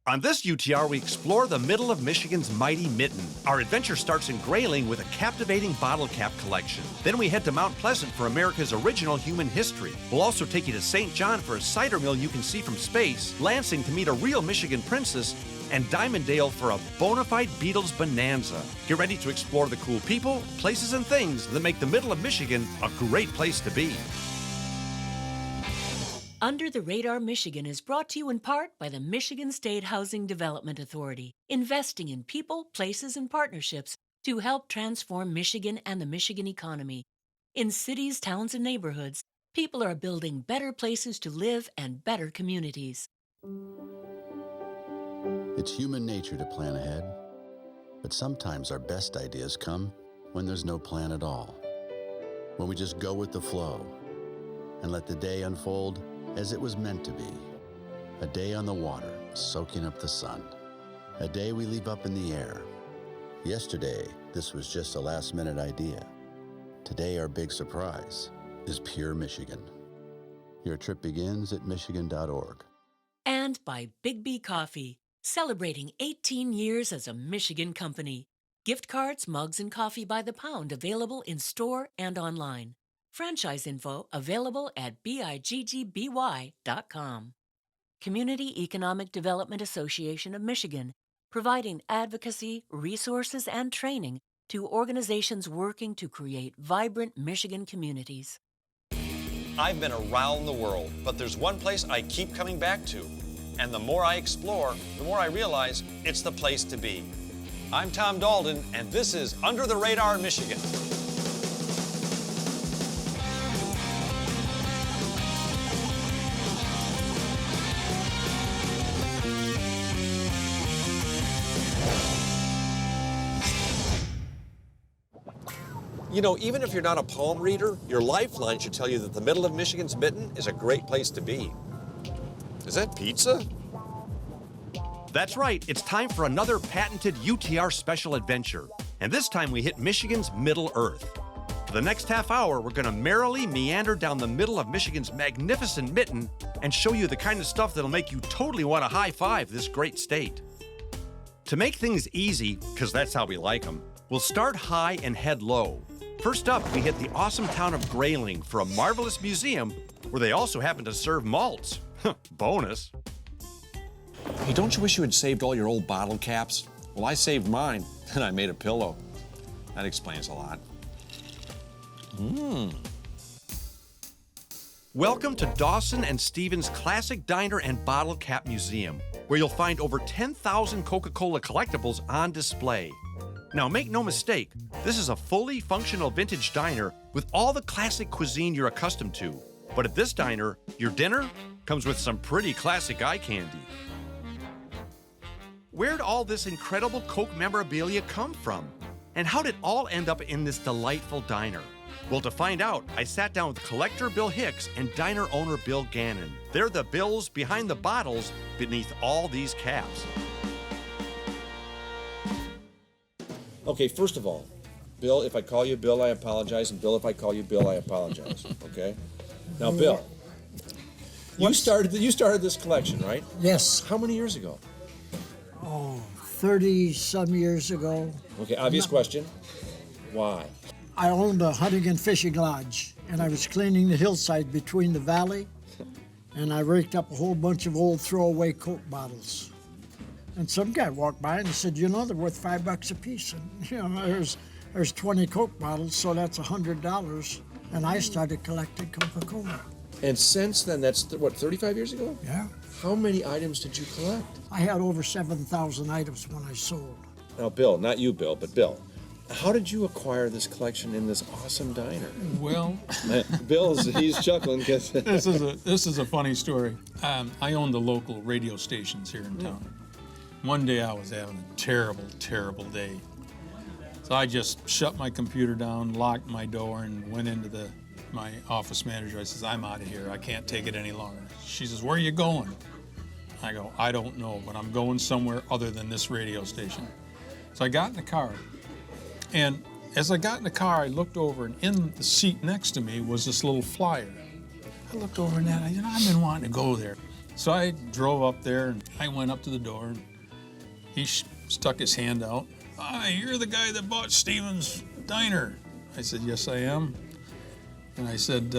On this UTR, we explore the middle of Michigan's mighty Mitten. Our adventure starts in Grayling with a captivating bottle cap collection. Then we head to Mount Pleasant for America's original human history. We'll also take you to St. John for a cider mill you can see from space, Lansing to meet a real Michigan princess, and Dimondale for a bona fide Beatles Bonanza. Get ready to explore the cool people, places, and things that make the middle of Michigan a great place to be. Under the Radar Michigan is brought to you in part by the Michigan State Housing Development Authority, investing in people, places, and partnerships to help transform Michigan and the Michigan economy. In cities, towns, and neighborhoods, people are building better places to live and better communities. It's human nature to plan ahead, but sometimes our best ideas come when there's no plan at all. When we just go with the flow and let the day unfold as it was meant to be. A day on the water, soaking up the sun. A day we leave up in the air. Yesterday, this was just a last-minute idea. Today, our big surprise is pure Michigan. Your trip begins at michigan.org. And by Big B Coffee, celebrating 18 years as a Michigan company. Gift cards, mugs, and coffee by the pound available in store and online. Franchise info available at biggby.com. Community Economic Development Association of Michigan, providing advocacy, resources, and training to organizations working to create vibrant Michigan communities. I've been around the world, but there's one place I keep coming back to. And the more I explore, the more I realize it's the place to be. I'm Tom Dalton, and this is Under the Radar Michigan. You know, even if you're not a palm reader, your lifeline should tell you that the middle of Michigan's Mitten is a great place to be. Is that pizza? That's right, it's time for another patented UTR special adventure. And this time we hit Michigan's Middle Earth. For the next half hour, we're gonna merrily meander down the middle of Michigan's magnificent Mitten and show you the kind of stuff that'll make you totally want to high-five this great state. To make things easy, because that's how we like them, we'll start high and head low. First up, we hit the awesome town of Grayling for a marvelous museum where they also happen to serve malts. Bonus. Hey, don't you wish you had saved all your old bottle caps? Well, I saved mine, and I made a pillow. That explains a lot. Welcome to Dawson and Stevens Classic Diner and Bottle Cap Museum, where you'll find over 10,000 Coca-Cola collectibles on display. Now, make no mistake, this is a fully functional vintage diner with all the classic cuisine you're accustomed to. But at this diner, your dinner comes with some pretty classic eye candy. Where'd all this incredible Coke memorabilia come from? And how did it all end up in this delightful diner? Well, to find out, I sat down with collector Bill Hicks and diner owner Bill Gannon. They're the Bills behind the bottles beneath all these caps. Okay, first of all, Bill, if I call you Bill, I apologize, and Bill, if I call you Bill, I apologize, okay? Now, Bill, you started this collection, right? Yes. How many years ago? 30-some years ago. Okay, obvious question. Why? I owned a hunting and fishing lodge, and I was cleaning the hillside between the valley, and I raked up a whole bunch of old throwaway Coke bottles. And some guy walked by and he said, you know, they're worth $5 a piece. And, you know, there's 20 Coke bottles, so that's $100. And I started collecting Coca-Cola. And since then, that's, what, 35 years ago? Yeah. How many items did you collect? I had over 7,000 items when I sold. Now, Bill, not you, Bill, but Bill, how did you acquire this collection in this awesome diner? Well, he's chuckling because this is a funny story. I own the local radio stations here in town. One day I was having a terrible, terrible day. So I just shut my computer down, locked my door, and went into my office manager. I says, I'm out of here. I can't take it any longer. She says, where are you going? I go, I don't know, but I'm going somewhere other than this radio station. So I got in the car, and as I got in the car, I looked over, and in the seat next to me was this little flyer. I looked over and that, I've been wanting to go there. So I drove up there, and I went up to the door, and he stuck his hand out. "Hi, you're the guy that bought Stevens Diner." I said, "Yes, I am." And I said,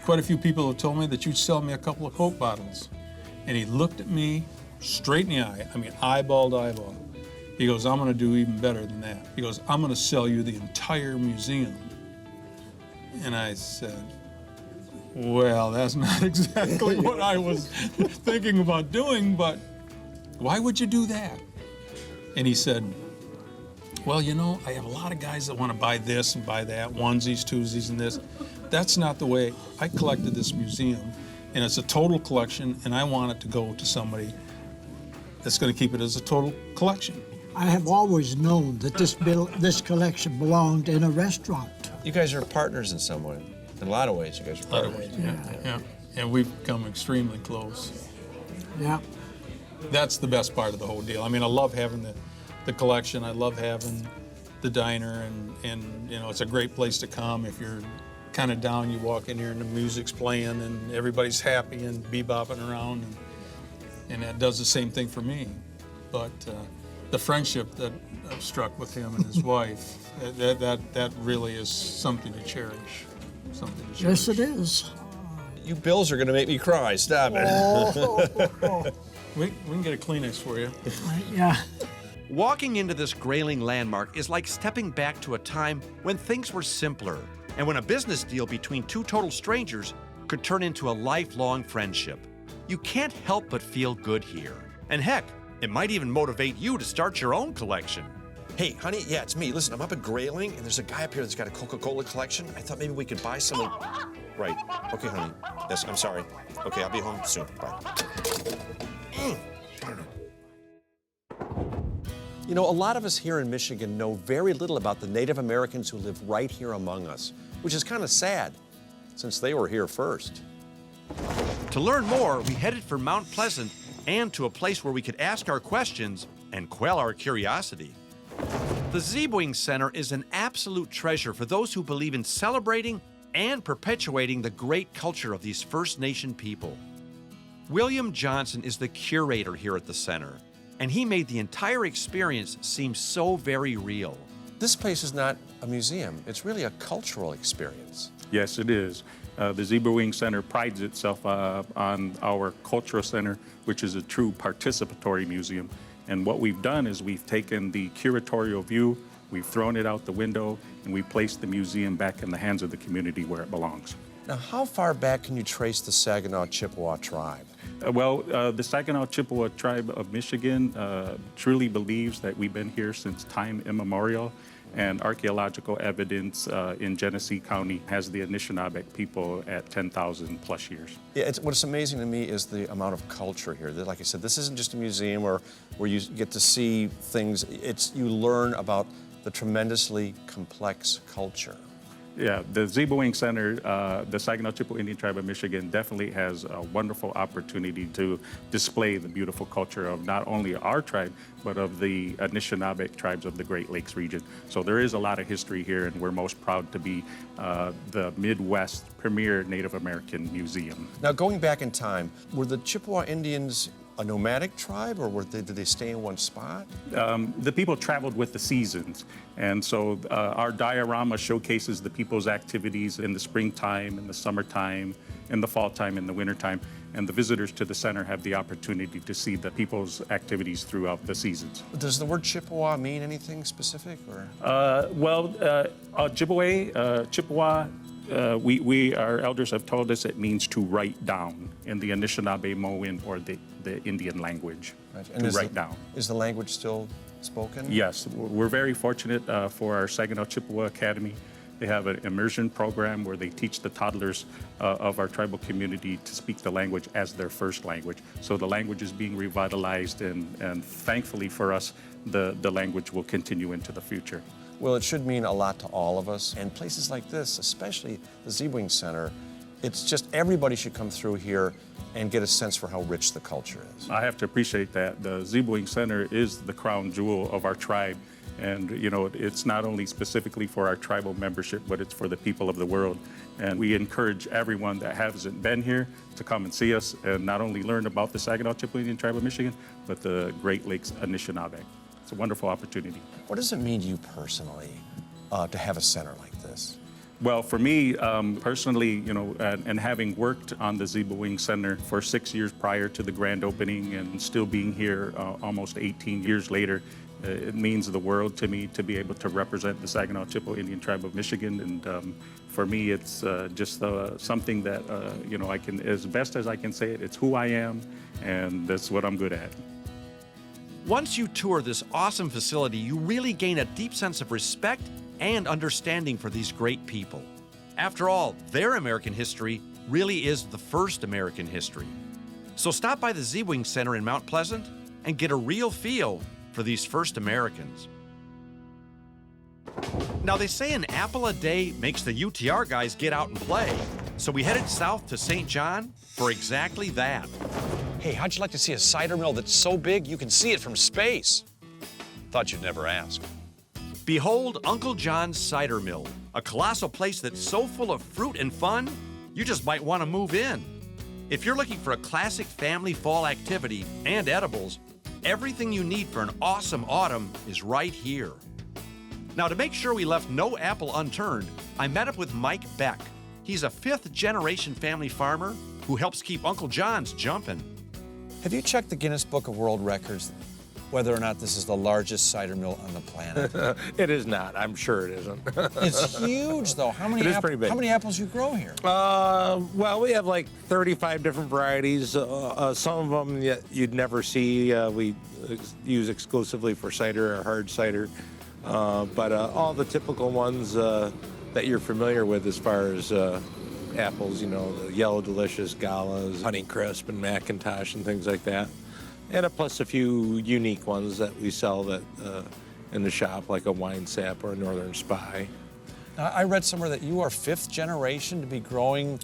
"Quite a few people have told me that you'd sell me a couple of Coke bottles." And he looked at me straight in the eye, I mean, eyeball to eyeball. He goes, "I'm gonna do even better than that." He goes, "I'm gonna sell you the entire museum." And I said, "Well, that's not exactly what I was thinking about doing, but why would you do that?" And he said, "Well, you know, I have a lot of guys that want to buy this and buy that, onesies, twosies, and this. That's not the way I collected this museum, and it's a total collection, and I want it to go to somebody that's going to keep it as a total collection." I have always known that this collection belonged in a restaurant. You guys are partners in some way. In a lot of ways, you guys are partners. Yeah. And we've come extremely close. Yeah. That's the best part of the whole deal. I mean, I love having the collection. I love having the diner, and you know, it's a great place to come. If you're kind of down, you walk in here and the music's playing and everybody's happy and bebopping around, and that does the same thing for me. But the friendship that I've struck with him and his wife, that really is something to cherish. Something to cherish. Yes, it is. You Bills are going to make me cry. Stop it. We can get a Kleenex for you. Yeah. Walking into this Grayling landmark is like stepping back to a time when things were simpler and when a business deal between two total strangers could turn into a lifelong friendship. You can't help but feel good here. And heck, it might even motivate you to start your own collection. Hey, honey, yeah, it's me. Listen, I'm up at Grayling, and there's a guy up here that's got a Coca-Cola collection. I thought maybe we could buy some of... Right. Okay, honey. Yes, I'm sorry. Okay, I'll be home soon. Bye. You know, a lot of us here in Michigan know very little about the Native Americans who live right here among us, which is kind of sad, since they were here first. To learn more, we headed for Mount Pleasant and to a place where we could ask our questions and quell our curiosity. The Zinking Center is an absolute treasure for those who believe in celebrating and perpetuating the great culture of these First Nation people. William Johnson is the curator here at the center, and he made the entire experience seem so very real. This place is not a museum. It's really a cultural experience. Yes, it is. The Zinking Center prides itself on our cultural center, which is a true participatory museum. And what we've done is we've taken the curatorial view, we've thrown it out the window, and we placed the museum back in the hands of the community where it belongs. Now, how far back can you trace the Saginaw Chippewa tribe? The Saginaw Chippewa tribe of Michigan truly believes that we've been here since time immemorial, and archaeological evidence in Genesee County has the Anishinaabe people at 10,000 plus years. Yeah, what's amazing to me is the amount of culture here. Like I said, this isn't just a museum where you get to see things. You learn about the tremendously complex culture. Yeah, the Zinking Center, the Saginaw Chippewa Indian Tribe of Michigan definitely has a wonderful opportunity to display the beautiful culture of not only our tribe, but of the Anishinaabe tribes of the Great Lakes region. So there is a lot of history here, and we're most proud to be the Midwest premier Native American museum. Now, going back in time, were the Chippewa Indians a nomadic tribe, or did they stay in one spot? The people traveled with the seasons, and so our diorama showcases the people's activities in the springtime, in the summertime, in the fall time, in the wintertime, and the visitors to the center have the opportunity to see the people's activities throughout the seasons. Does the word Chippewa mean anything specific, or? Chippewa, our elders have told us it means to write down in the Anishinaabe Moan, or the Indian language, right. And to write down. Is the language still spoken? Yes, we're very fortunate for our Saginaw Chippewa Academy. They have an immersion program where they teach the toddlers of our tribal community to speak the language as their first language. So the language is being revitalized, and thankfully for us, the language will continue into the future. Well, it should mean a lot to all of us. And places like this, especially the Zinking Center, it's just everybody should come through here and get a sense for how rich the culture is. I have to appreciate that. The Zinking Center is the crown jewel of our tribe, And, you know, it's not only specifically for our tribal membership, but it's for the people of the world. And we encourage everyone that hasn't been here to come and see us and not only learn about the Saginaw-Chippewa Indian Tribe of Michigan, but the Great Lakes Anishinaabe. It's a wonderful opportunity. What does it mean to you personally to have a center like this? Well, for me, personally, you know, and having worked on the Zinking Center for 6 years prior to the grand opening and still being here almost 18 years later, it means the world to me to be able to represent the Saginaw-Chippewa Indian Tribe of Michigan. And for me, it's just something that, you know, I can, as best as I can say it, it's who I am, and that's what I'm good at. Once you tour this awesome facility, you really gain a deep sense of respect and understanding for these great people. After all, their American history really is the first American history. So stop by the Zinking Center in Mount Pleasant and get a real feel for these first Americans. Now, they say an apple a day makes the UTR guys get out and play, so we headed south to St. John for exactly that. Hey, how'd you like to see a cider mill that's so big you can see it from space? Thought you'd never ask. Behold Uncle John's Cider Mill, a colossal place that's so full of fruit and fun, you just might want to move in. If you're looking for a classic family fall activity and edibles, everything you need for an awesome autumn is right here. Now, to make sure we left no apple unturned, I met up with Mike Beck. He's a fifth-generation family farmer who helps keep Uncle John's jumping. Have you checked the Guinness Book of World Records whether or not this is the largest cider mill on the planet? It is not. I'm sure it isn't. It's huge, though. How many, It is pretty big. How many apples you grow here? Well, we have like 35 different varieties. Some of them you'd never see. We use exclusively for cider or hard cider. But all the typical ones that you're familiar with as far as apples, you know, the Yellow Delicious, Galas, Honeycrisp, and Macintosh, and things like that. And plus a few unique ones that we sell that in the shop, like a Wine Sap or a Northern Spy. I read somewhere that you are fifth generation to be growing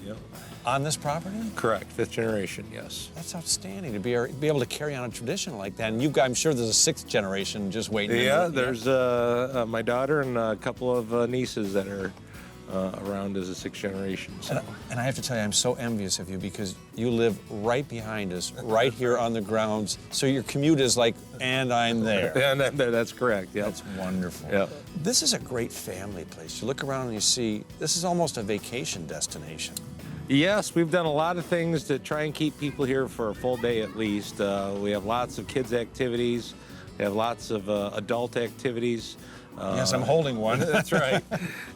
on this property? Correct, fifth generation, yes. That's outstanding to be able to carry on a tradition like that. And you've got, I'm sure there's a sixth generation just waiting. Yeah, there's my daughter and a couple of nieces that are around as a sixth generation. So. And I have to tell you, I'm so envious of you because you live right behind us, right here on the grounds. So your commute is like, and I'm there. Yeah, that's correct. Yeah, that's wonderful. Yeah. This is a great family place. You look around and you see this is almost a vacation destination. Yes, we've done a lot of things to try and keep people here for a full day at least. We have lots of kids' activities. We have lots of adult activities. Yes, I'm holding one. That's right.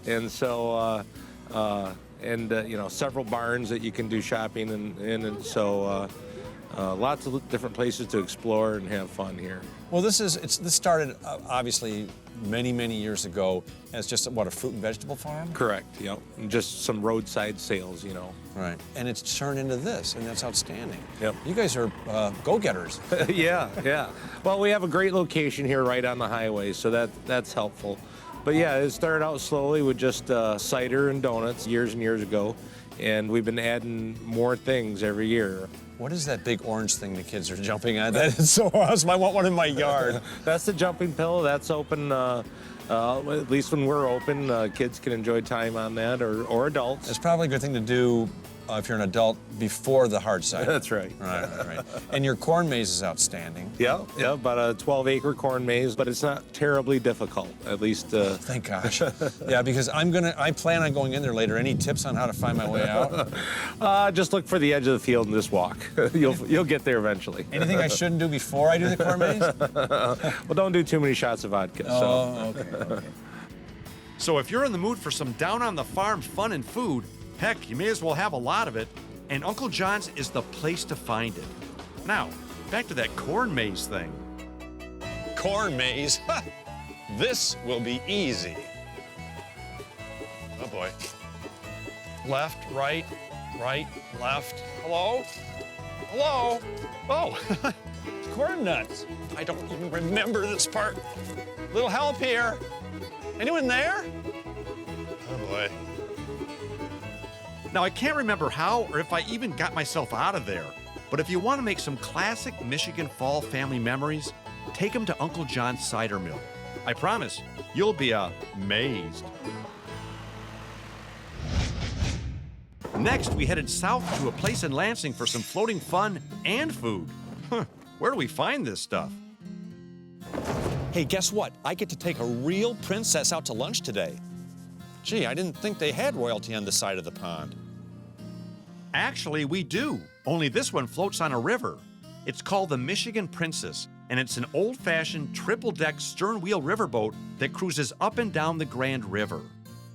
And so, you know, several barns that you can do shopping in, and so lots of different places to explore and have fun here. Well, this started obviously many years ago as just a fruit and vegetable farm. Correct. Yep. And just some roadside sales, you know. Right. And it's turned into this, and that's outstanding. Yep. You guys are go-getters. Yeah. Well, we have a great location here right on the highway, so that's helpful. But yeah, it started out slowly with just cider and donuts years and years ago, and we've been adding more things every year. What is that big orange thing the kids are jumping on? That is so awesome. I want one in my yard. That's the jumping pill. That's open, at least when we're open, kids can enjoy time on that, or adults. It's probably a good thing to do if you're an adult before the hard cider. That's right. Right. And your corn maze is outstanding. Yeah, about a 12-acre corn maze, but it's not terribly difficult, at least. Thank gosh. Yeah, because I plan on going in there later. Any tips on how to find my way out? Just look for the edge of the field and just walk. You'll get there eventually. Anything I shouldn't do before I do the corn maze? Well, don't do too many shots of vodka. Oh, okay. So if you're in the mood for some down-on-the-farm fun and food, heck, you may as well have a lot of it, and Uncle John's is the place to find it. Now, back to that corn maze thing. Corn maze? This will be easy. Oh boy. Left, right, left. Hello? Oh, corn nuts. I don't even remember this part. Little help here. Anyone there? Oh boy. Now, I can't remember how or if I even got myself out of there, but if you want to make some classic Michigan fall family memories, take them to Uncle John's Cider Mill. I promise, you'll be amazed. Next, we headed south to a place in Lansing for some floating fun and food. Where do we find this stuff? Hey, guess what? I get to take a real princess out to lunch today. Gee, I didn't think they had royalty on this side of the pond. Actually, we do, only this one floats on a river. It's called the Michigan Princess, and it's an old-fashioned triple-deck stern-wheel riverboat that cruises up and down the Grand River.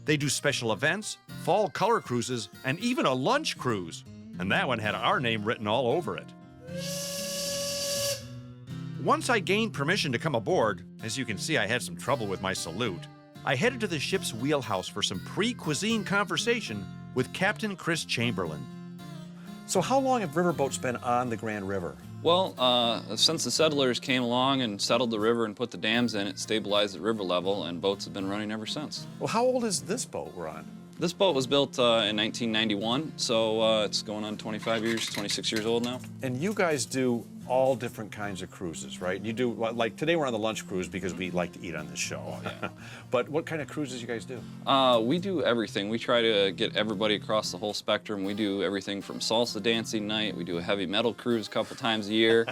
They do special events, fall color cruises, and even a lunch cruise. And that one had our name written all over it. Once I gained permission to come aboard, as you can see, I had some trouble with my salute, I headed to the ship's wheelhouse for some pre-cuisine conversation with Captain Chris Chamberlain. So how long have riverboats been on the Grand River? Well, since the settlers came along and settled the river and put the dams in, it stabilized the river level, and boats have been running ever since. Well, how old is this boat we're on? This boat was built in 1991, so it's going on 25 years, 26 years old now. And you guys do all different kinds of cruises, right? You do, like today we're on the lunch cruise because we like to eat on this show. Yeah. But what kind of cruises you guys do? We do everything. We try to get everybody across the whole spectrum. We do everything from salsa dancing night. We do a heavy metal cruise a couple times a year.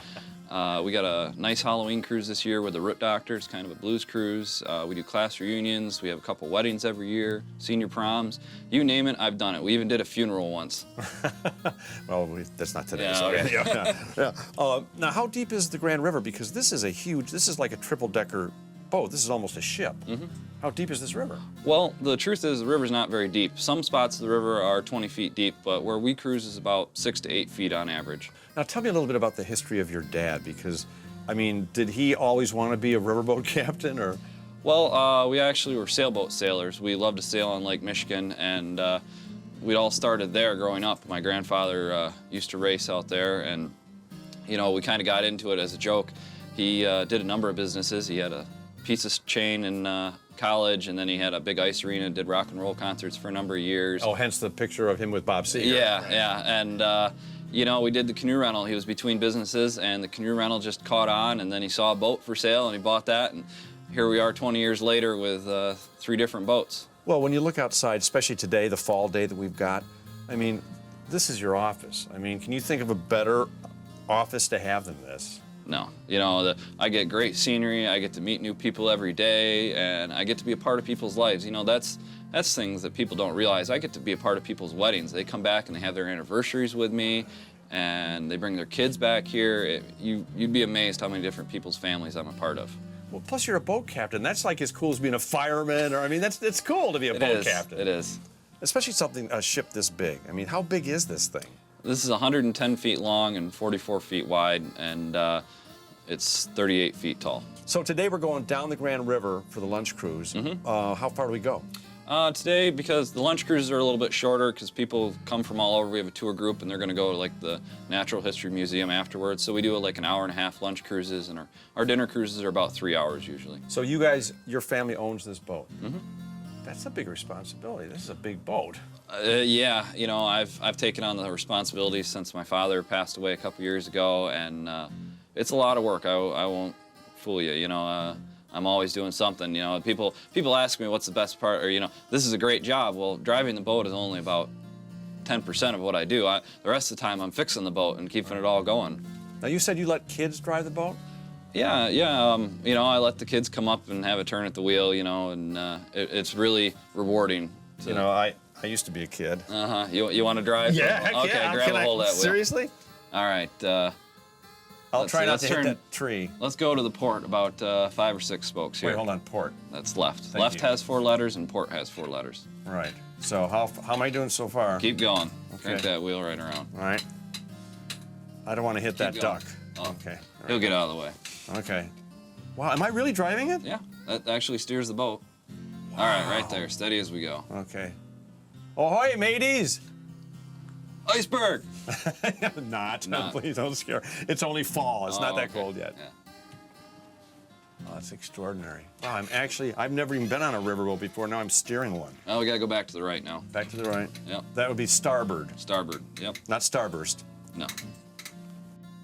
We got a nice Halloween cruise this year with the Root Doctors, kind of a blues cruise. We do class reunions. We have a couple weddings every year, senior proms. You name it, I've done it. We even did a funeral once. Well, that's not today. Yeah, so okay. yeah. Now, how deep is the Grand River? Because this is like a triple-decker boat. This is almost a ship. Mm-hmm. How deep is this river? Well, the truth is the river's not very deep. Some spots of the river are 20 feet deep, but where we cruise is about 6 to 8 feet on average. Now, tell me a little bit about the history of your dad, because, I mean, did he always want to be a riverboat captain, or? Well, we actually were sailboat sailors. We loved to sail on Lake Michigan, and we'd all started there growing up. My grandfather used to race out there, and, you know, we kind of got into it as a joke. He did a number of businesses. He had a pizza chain in college, and then he had a big ice arena, did rock and roll concerts for a number of years. Oh, hence the picture of him with Bob Seger. Yeah, yeah, and you know, we did the canoe rental. He was between businesses, and the canoe rental just caught on, and then he saw a boat for sale, and he bought that, and here we are 20 years later with 3 different boats. Well, when you look outside, especially today, the fall day that we've got, I mean, this is your office. I mean, can you think of a better office to have than this? No, you know, I get great scenery, I get to meet new people every day, and I get to be a part of people's lives. You know, that's things that people don't realize. I get to be a part of people's weddings. They come back and they have their anniversaries with me, and they bring their kids back here. You'd be amazed how many different people's families I'm a part of. Well, plus you're a boat captain. That's like as cool as being a fireman, or I mean, it's cool to be a boat captain. It is. Especially a ship this big. I mean, how big is this thing? This is 110 feet long and 44 feet wide, and it's 38 feet tall. So today we're going down the Grand River for the lunch cruise. Mm-hmm. How far do we go? Today, because the lunch cruises are a little bit shorter, because people come from all over. We have a tour group, and they're going to go to like the Natural History Museum afterwards. So we do like an hour-and-a-half lunch cruises, and our dinner cruises are about 3 hours usually. So you guys, your family owns this boat. Mm-hmm. That's a big responsibility. This is a big boat. Yeah, you know, I've taken on the responsibility since my father passed away a couple years ago, and it's a lot of work. I won't fool you. You know, I'm always doing something. You know, people ask me what's the best part, or you know, this is a great job. Well, driving the boat is only about 10% of what I do. The rest of the time, I'm fixing the boat and keeping it all going. Now, you said you let kids drive the boat? Yeah. You know, I let the kids come up and have a turn at the wheel. You know, and it's really rewarding. You know, I used to be a kid. Uh-huh. You want to drive? Yeah, heck okay, yeah. grab a hold of that wheel. Seriously? All right. I'll try not to hit that tree. Let's go to the port, about 5 or 6 spokes here. Wait, hold on, port. That's left. Thank Left you. has 4 letters and port has 4 letters. Right. So how am I doing so far? Keep going. Okay. Crank that wheel right around. All right. I don't want to hit that going. duck. Oh. Okay. All He'll right. get out of the way. Okay. Wow, am I really driving it? Yeah, that actually steers the boat. All right, right there. Steady as we go. Okay. Ahoy, mateys! Iceberg! Not. Not. Please don't scare. It's only fall. It's not that okay. cold yet. Yeah. Oh, that's extraordinary. Wow, I've never even been on a riverboat before. Now I'm steering one. Oh, we got to go back to the right now. Back to the right. Yep. That would be starboard, Starboard. Yep. not starburst. No.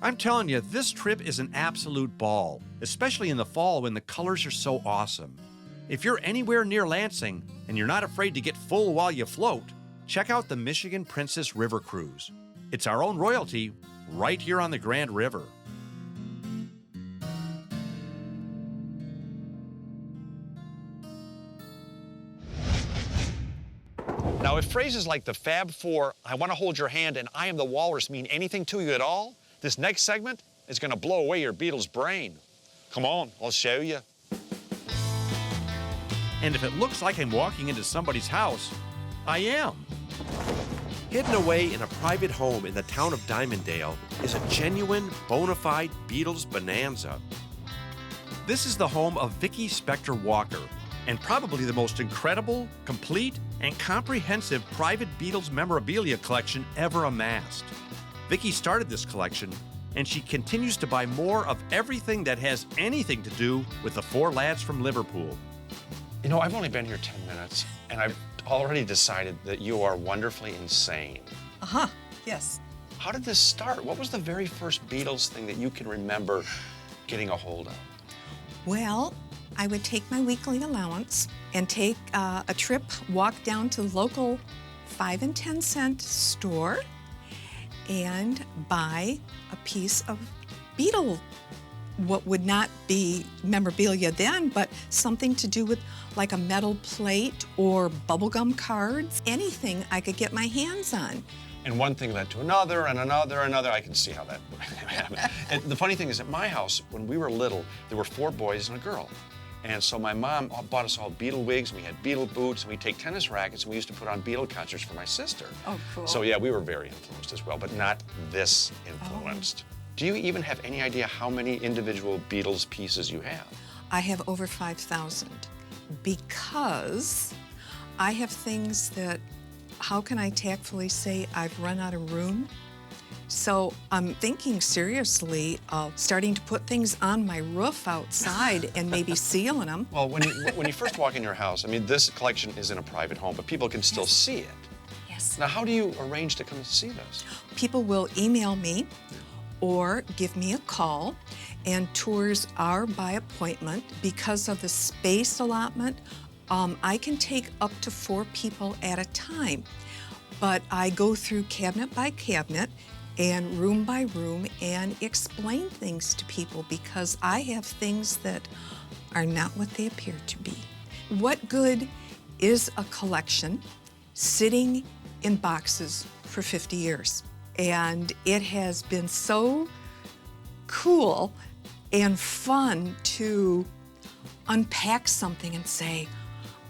I'm telling you, this trip is an absolute ball, especially in the fall when the colors are so awesome. If you're anywhere near Lansing and you're not afraid to get full while you float, check out the Michigan Princess River Cruise. It's our own royalty right here on the Grand River. Now, if phrases like the Fab Four, I want to hold your hand, and I am the walrus mean anything to you at all, this next segment is going to blow away your Beatles brain. Come on, I'll show you. And if it looks like I'm walking into somebody's house, I am. Hidden away in a private home in the town of Dimondale is a genuine, bona fide Beatles Bonanza. This is the home of Vicki Spector Walker, and probably the most incredible, complete, and comprehensive private Beatles memorabilia collection ever amassed. Vicki started this collection, and she continues to buy more of everything that has anything to do with the four lads from Liverpool. You know, I've only been here 10 minutes, and I've already decided that you are wonderfully insane. Uh-huh, yes. How did this start? What was the very first Beatles thing that you can remember getting a hold of? Well, I would take my weekly allowance and take a trip, walk down to the local 5 and 10 cent store and buy a piece of Beatle, what would not be memorabilia then, but something to do with like a metal plate or bubblegum cards, anything I could get my hands on. And one thing led to another and another and another. I can see how that happened. And the funny thing is, at my house, when we were little, there were 4 boys and a girl. And so my mom bought us all Beatle wigs, and we had Beatle boots, and we'd take tennis rackets, and we used to put on Beatle concerts for my sister. Oh, cool. So yeah, we were very influenced as well, but not this influenced. Oh. Do you even have any idea how many individual Beatles pieces you have? I have over 5,000 because I have things that, how can I tactfully say I've run out of room? So I'm thinking seriously of starting to put things on my roof outside and maybe sealing them. Well, when you first walk in your house, I mean, this collection is in a private home, but people can still see it. Yes. Now, how do you arrange to come and see this? People will email me or give me a call, and tours are by appointment. Because of the space allotment, I can take up to 4 people at a time, but I go through cabinet by cabinet and room by room and explain things to people because I have things that are not what they appear to be. What good is a collection sitting in boxes for 50 years? And it has been so cool and fun to unpack something and say,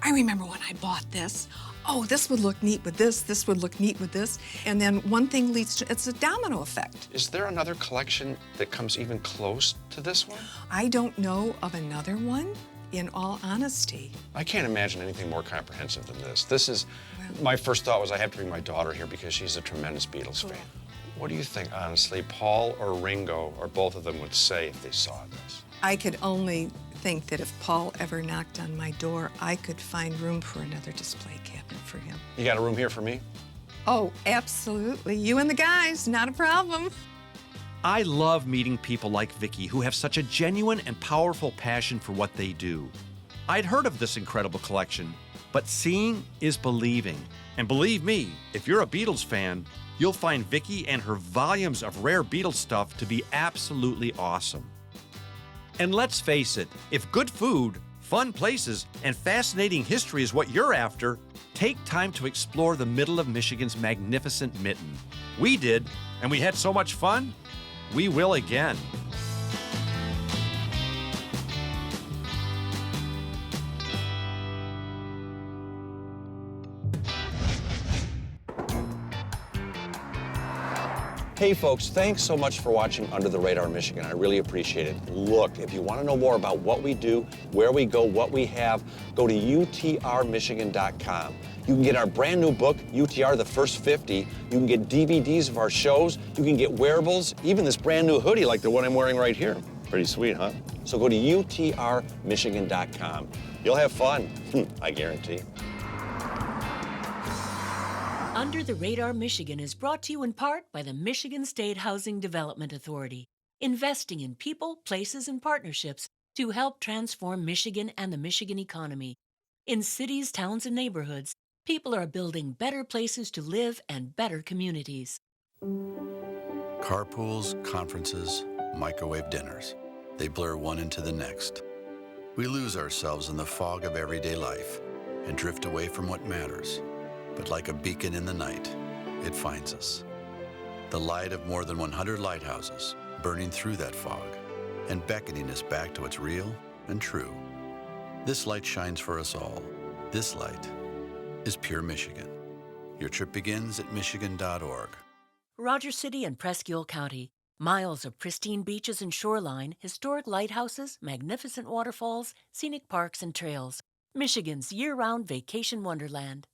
I remember when I bought this. Oh, this would look neat with this would look neat with this. And then one thing leads to, it's a domino effect. Is there another collection that comes even close to this one? I don't know of another one, in all honesty. I can't imagine anything more comprehensive than this. This is, my first thought was I have to bring my daughter here because she's a tremendous Beatles fan. What do you think, honestly, Paul or Ringo, or both of them would say if they saw this? I could only think that if Paul ever knocked on my door, I could find room for another display cabinet for him. You got a room here for me? Oh, absolutely. You and the guys, not a problem. I love meeting people like Vicki who have such a genuine and powerful passion for what they do. I'd heard of this incredible collection, but seeing is believing. And believe me, if you're a Beatles fan, you'll find Vicki and her volumes of rare Beatles stuff to be absolutely awesome. And let's face it, if good food, fun places, and fascinating history is what you're after, take time to explore the middle of Michigan's magnificent Mitten. We did, and we had so much fun, we will again. Hey folks, thanks so much for watching Under the Radar Michigan. I really appreciate it. Look, if you want to know more about what we do, where we go, what we have, go to utrmichigan.com. You can get our brand new book, UTR The First 50. You can get DVDs of our shows. You can get wearables, even this brand new hoodie like the one I'm wearing right here. Pretty sweet, huh? So go to utrmichigan.com. You'll have fun, I guarantee. Under the Radar Michigan is brought to you in part by the Michigan State Housing Development Authority, investing in people, places, and partnerships to help transform Michigan and the Michigan economy. In cities, towns, and neighborhoods, people are building better places to live and better communities. Carpools, conferences, microwave dinners. They blur one into the next. We lose ourselves in the fog of everyday life and drift away from what matters. But like a beacon in the night, it finds us. The light of more than 100 lighthouses burning through that fog and beckoning us back to what's real and true. This light shines for us all. This light is pure Michigan. Your trip begins at michigan.org. Rogers City and Presque County. Miles of pristine beaches and shoreline, historic lighthouses, magnificent waterfalls, scenic parks and trails. Michigan's year-round vacation wonderland.